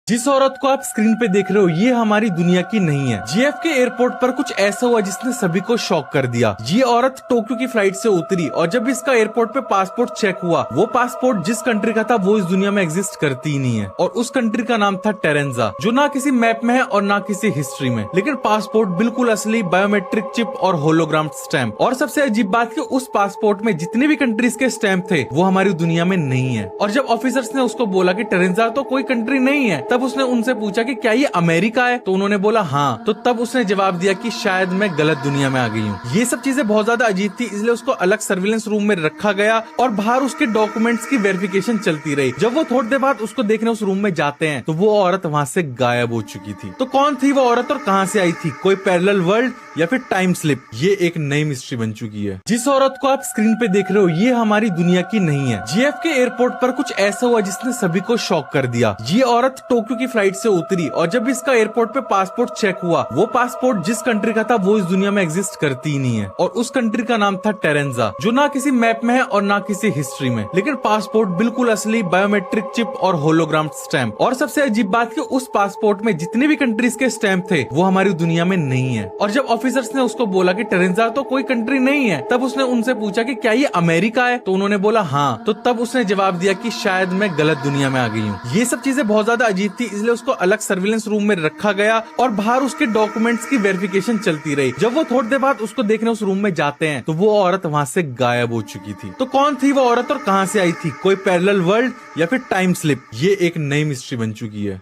जिस औरत को आप स्क्रीन पे देख रहे हो ये हमारी दुनिया की नहीं है। JFK एयरपोर्ट पर कुछ ऐसा हुआ जिसने सभी को शॉक कर दिया। ये औरत टोक्यो की फ्लाइट से उतरी और जब इसका एयरपोर्ट पे पासपोर्ट चेक हुआ, वो पासपोर्ट जिस कंट्री का था वो इस दुनिया में एग्जिस्ट करती ही नहीं है। और उस कंट्री का नाम था टेरेंजा, जो ना किसी मैप में है और ना किसी हिस्ट्री में। लेकिन पासपोर्ट बिल्कुल असली, बायोमेट्रिक चिप और होलोग्राम स्टैम्प। और सबसे अजीब बात कि उस पासपोर्ट में जितने भी कंट्रीज के स्टैम्प थे वो हमारी दुनिया में नहीं है। और जब ऑफिसर्स ने उसको बोला कि टेरेंजा तो कोई कंट्री नहीं है, तब उसने उनसे पूछा कि क्या ये अमेरिका है, तो उन्होंने बोला हाँ। तो तब उसने जवाब दिया कि शायद मैं गलत दुनिया में आ गई हूँ। ये सब चीजें बहुत ज्यादा अजीब थी, इसलिए उसको अलग सर्विलेंस रूम में रखा गया और बाहर उसके डॉक्यूमेंट्स की वेरिफिकेशन चलती रही। जब वो थोड़ी देर बाद उसको देखने उस रूम में जाते हैं तो वो औरत वहाँ से गायब हो चुकी थी। तो कौन थी वो औरत और कहाँ से आई थी? कोई पैरेलल वर्ल्ड या फिर टाइम स्लिप? ये एक नई मिस्ट्री बन चुकी है। जिस औरत को आप स्क्रीन पे देख रहे हो ये हमारी दुनिया की नहीं है। JFK एयरपोर्ट पर कुछ ऐसा हुआ जिसने सभी को शॉक कर दिया। ये औरत टोक्यो की फ्लाइट से उतरी और जब इसका एयरपोर्ट पे पासपोर्ट चेक हुआ, वो पासपोर्ट जिस कंट्री का था वो इस दुनिया में एग्जिस्ट करती ही नहीं है। और उस कंट्री का नाम था टेरेंजा, जो ना किसी मैप में है और ना किसी हिस्ट्री में। लेकिन पासपोर्ट बिल्कुल असली, बायोमेट्रिक चिप और होलोग्राम स्टैम्प। और सबसे अजीब बात कि उस पासपोर्ट में जितने भी कंट्रीज के स्टैम्प थे वो हमारी दुनिया में नहीं है। और जब ऑफिसर्स ने उसको बोला कि टेरेंजा तो कोई कंट्री नहीं है, तब उसने उनसे पूछा कि क्या ये अमेरिका है, तो उन्होंने बोला हाँ। तो तब उसने जवाब दिया कि शायद मैं गलत दुनिया में आ गई हूँ। ये सब चीजें बहुत ज्यादा अजीब थी, इसलिए उसको अलग सर्विलेंस रूम में रखा गया और बाहर उसके डॉक्यूमेंट्स की वेरिफिकेशन चलती रही। जब वो थोड़ी देर बाद उसको देखने उस रूम में जाते हैं तो वो औरत वहाँ से गायब हो चुकी थी। तो कौन थी वो औरत और कहाँ से आई थी? कोई पैरेलल वर्ल्ड या फिर टाइम स्लिप? ये एक नई मिस्ट्री बन चुकी है।